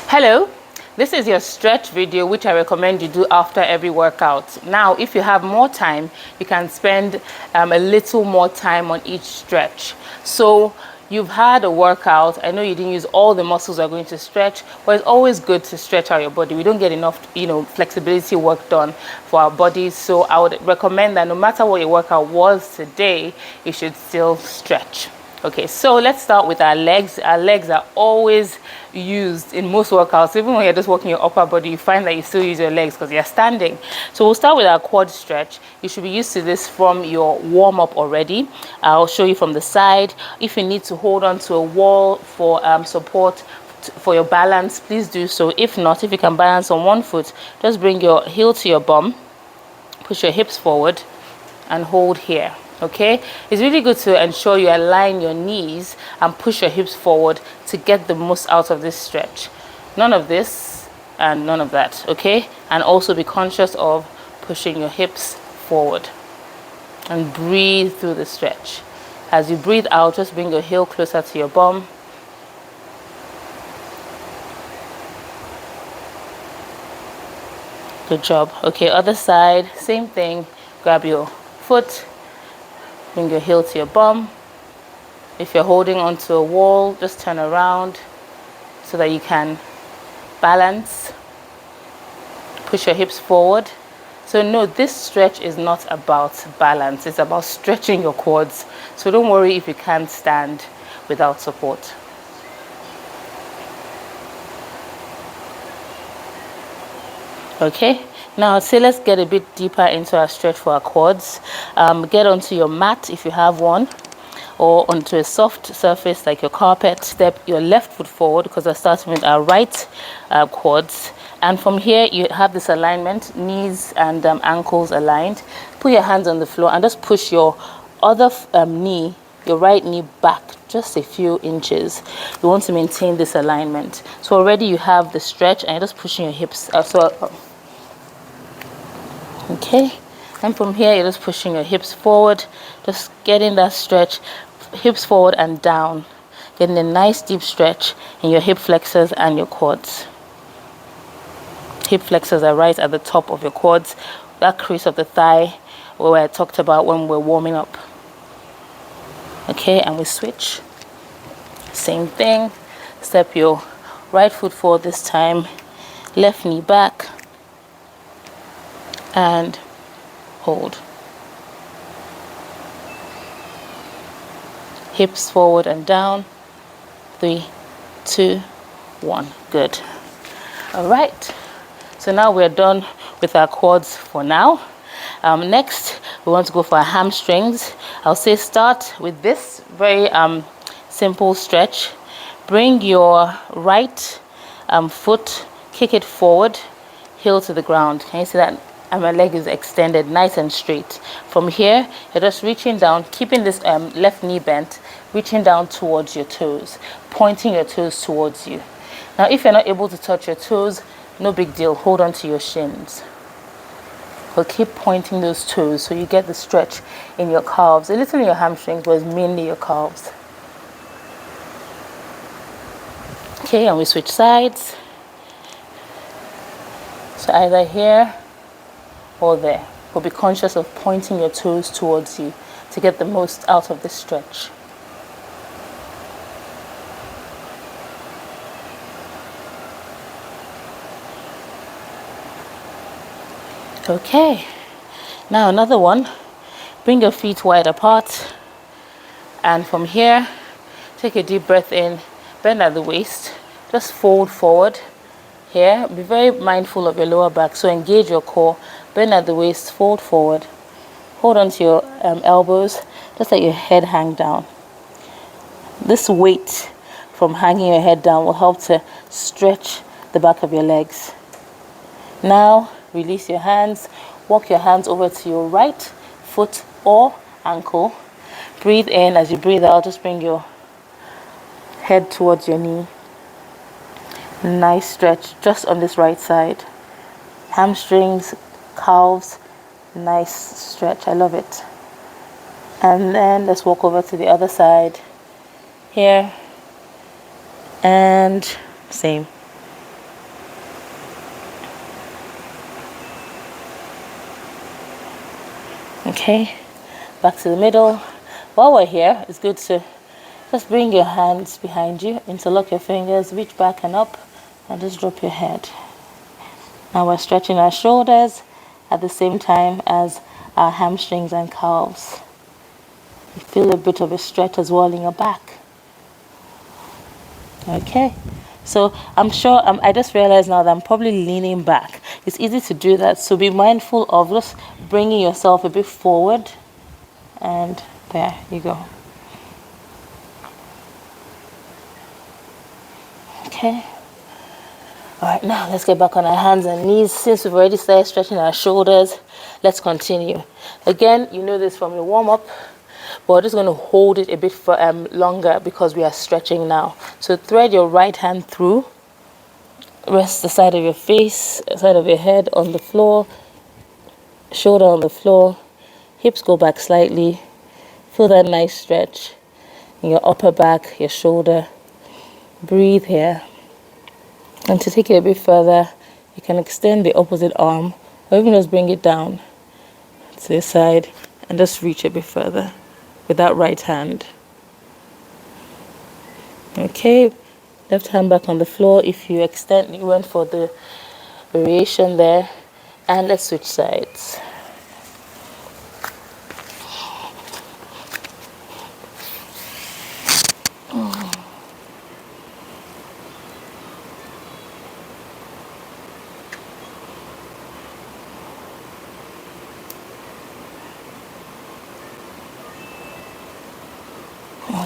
Hello, this is your stretch video which I recommend you do after every workout. Now, if you have more time, you can spend a little more time on each stretch. So you've had a workout. I know you didn't use all the muscles are going to stretch, but it's always good to stretch out your body. We don't get enough, flexibility work done for our bodies. So I would recommend that no matter what your workout was today, you should still stretch. Okay, so let's start with our legs. Our legs are always used in most workouts. Even when you're just working your upper body, you find that you still use your legs because you're standing. So we'll start with our quad stretch. You should be used to this from your warm-up already. I'll show you from the side. If you need to hold on to a wall for support, for your balance, please do so. If not, if you can balance on one foot, just bring your heel to your bum, push your hips forward, and hold here. Okay, it's really good to ensure you align your knees and push your hips forward to get the most out of this stretch. None of this and none of that. Okay, and also be conscious of pushing your hips forward and breathe through the stretch. As you breathe out, just bring your heel closer to your bum. Good job. Okay, other side, same thing. Grab your foot, bring your heel to your bum. If you're holding onto a wall, just turn around so that you can balance. Push your hips forward. So no, this stretch is not about balance. It's about stretching your quads. So don't worry if you can't stand without support. Okay, now I'd say let's get a bit deeper into our stretch for our quads. Get onto your mat if you have one, or onto a soft surface like your carpet. Step your left foot forward because we're starting with our right quads. And from here, you have this alignment, knees and ankles aligned. Put your hands on the floor and just push your other knee, your right knee back just a few inches. You want to maintain this alignment. So already you have the stretch and you're just pushing your hips. Okay, and from here you're just pushing your hips forward, just getting that stretch, hips forward and down, getting a nice deep stretch in your hip flexors and your quads. Hip flexors are right at the top of your quads, that crease of the thigh where I talked about when we're warming up. Okay, and we switch. Same thing. Step your right foot forward this time, left knee back, and hold. Hips forward and down. 3, 2, 1. Good. All right. So now we're done with our quads for now. Next, we want to go for our hamstrings. I'll say start with this very simple stretch. Bring your right foot, kick it forward, heel to the ground. Can you see that? And my leg is extended nice and straight. From here, you're just reaching down, keeping this left knee bent, reaching down towards your toes, pointing your toes towards you. Now, if you're not able to touch your toes, no big deal. Hold on to your shins. But keep pointing those toes so you get the stretch in your calves, a little in your hamstrings, but it's mainly your calves. Okay, and we switch sides. So either here or there. But be conscious of pointing your toes towards you to get the most out of this stretch. Okay, now another one. Bring your feet wide apart, and from here, take a deep breath in, bend at the waist, just fold forward. Here, be very mindful of your lower back, so engage your core, bend at the waist, fold forward, hold on to your elbows, just let your head hang down. This weight from hanging your head down will help to stretch the back of your legs. Now, release your hands, walk your hands over to your right foot or ankle. Breathe in. As you breathe out, just bring your head towards your knee. Nice stretch just on this right side. Hamstrings, calves, nice stretch. I love it. And then let's walk over to the other side. Here. And same. Okay, back to the middle. While we're here, it's good to just bring your hands behind you, interlock your fingers, reach back and up, and just drop your head. Now we're stretching our shoulders at the same time as our hamstrings and calves. You feel a bit of a stretch as well in your back. Okay, so I'm sure, I just realized now that I'm probably leaning back. It's easy to do that, so be mindful of just bringing yourself a bit forward, and there you go. Okay. All right, now let's get back on our hands and knees. Since we've already started stretching our shoulders, let's continue. Again, you know this from your warm-up, but we're just going to hold it a bit for longer because we are stretching now. So thread your right hand through, rest the side of your face, side of your head on the floor, shoulder on the floor, hips go back slightly. Feel that nice stretch in your upper back, your shoulder. Breathe here. And to take it a bit further, you can extend the opposite arm, or even just bring it down to the side and just reach a bit further with that right hand. Okay, left hand back on the floor. If you extend, you went for the variation there. And let's switch sides.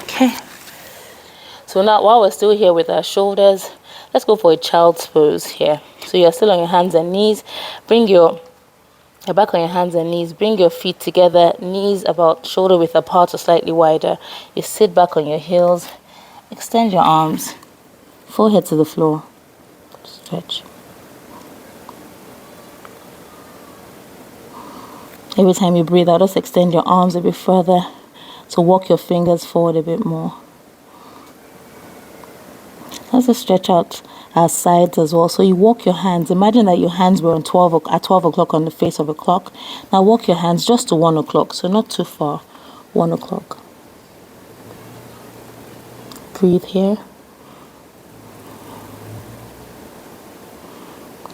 Okay, so now while we're still here with our shoulders, let's go for a child's pose here. So you're still on your hands and knees. Bring your back on your hands and knees. Bring your feet together, knees about shoulder width apart or slightly wider. You sit back on your heels, extend your arms, forehead to the floor, stretch. Every time you breathe out, just extend your arms a bit further. So walk your fingers forward a bit more. Let's just stretch out our sides as well. So you walk your hands. Imagine that your hands were at 12 o'clock on the face of a clock. Now walk your hands just to 1 o'clock, so not too far. 1 o'clock. Breathe here.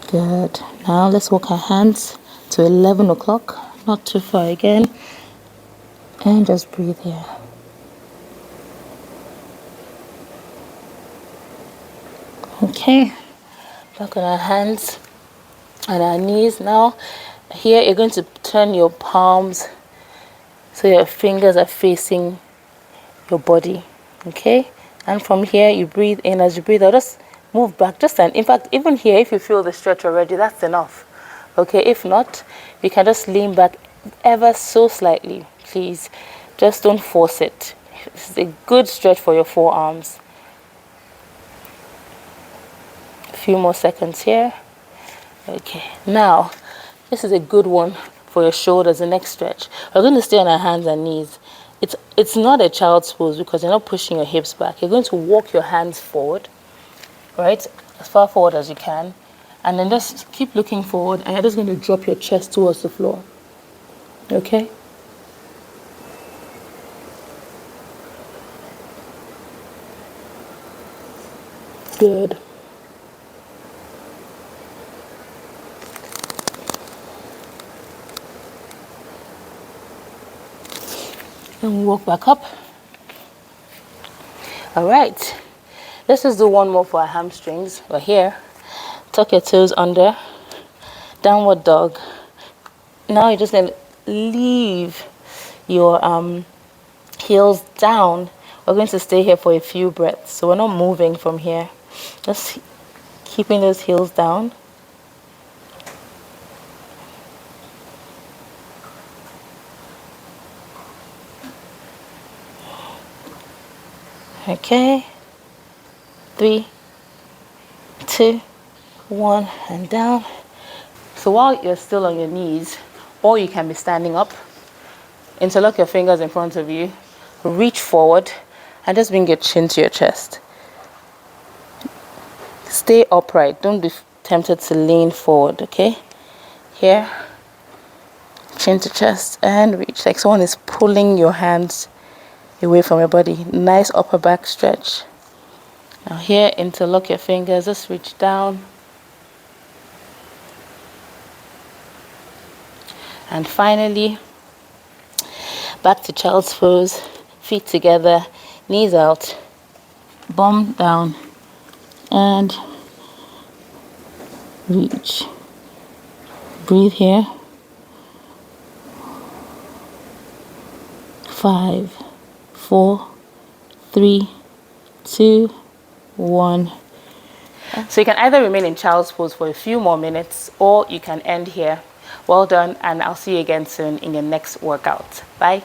Good. Now let's walk our hands to 11 o'clock, not too far again. And just breathe here. Okay, back on our hands and our knees. Now, here you're going to turn your palms so your fingers are facing your body. Okay, and from here you breathe in. As you breathe out, just move back. In fact, even here, if you feel the stretch already, that's enough. Okay, if not, you can just lean back ever so slightly. Please, just don't force it. It's a good stretch for your forearms. A few more seconds here. Okay, now this is a good one for your shoulders. The next stretch, we're going to stay on our hands and knees. It's not a child's pose because you're not pushing your hips back. You're going to walk your hands forward, right, as far forward as you can, and then just keep looking forward, and you're just going to drop your chest towards the floor. Okay. Good. And walk back up. All right. Let's just do one more for our hamstrings. We're here. Tuck your toes under. Downward dog. Now you're just going to leave your heels down. We're going to stay here for a few breaths. So we're not moving from here. Just keeping those heels down. Okay. 3, 2, 1, and down. So while you're still on your knees, or you can be standing up, interlock your fingers in front of you, reach forward, and just bring your chin to your chest. Stay upright. Don't be tempted to lean forward, okay? Here. Chin to chest and reach, like someone is pulling your hands away from your body. Nice upper back stretch. Now here, interlock your fingers, just reach down. And finally, back to child's pose, feet together, knees out, bum down, and reach. Breathe here. 5, 4, 3, 2, 1. So you can either remain in child's pose for a few more minutes or you can end here. Well done, and I'll see you again soon in your next workout. Bye.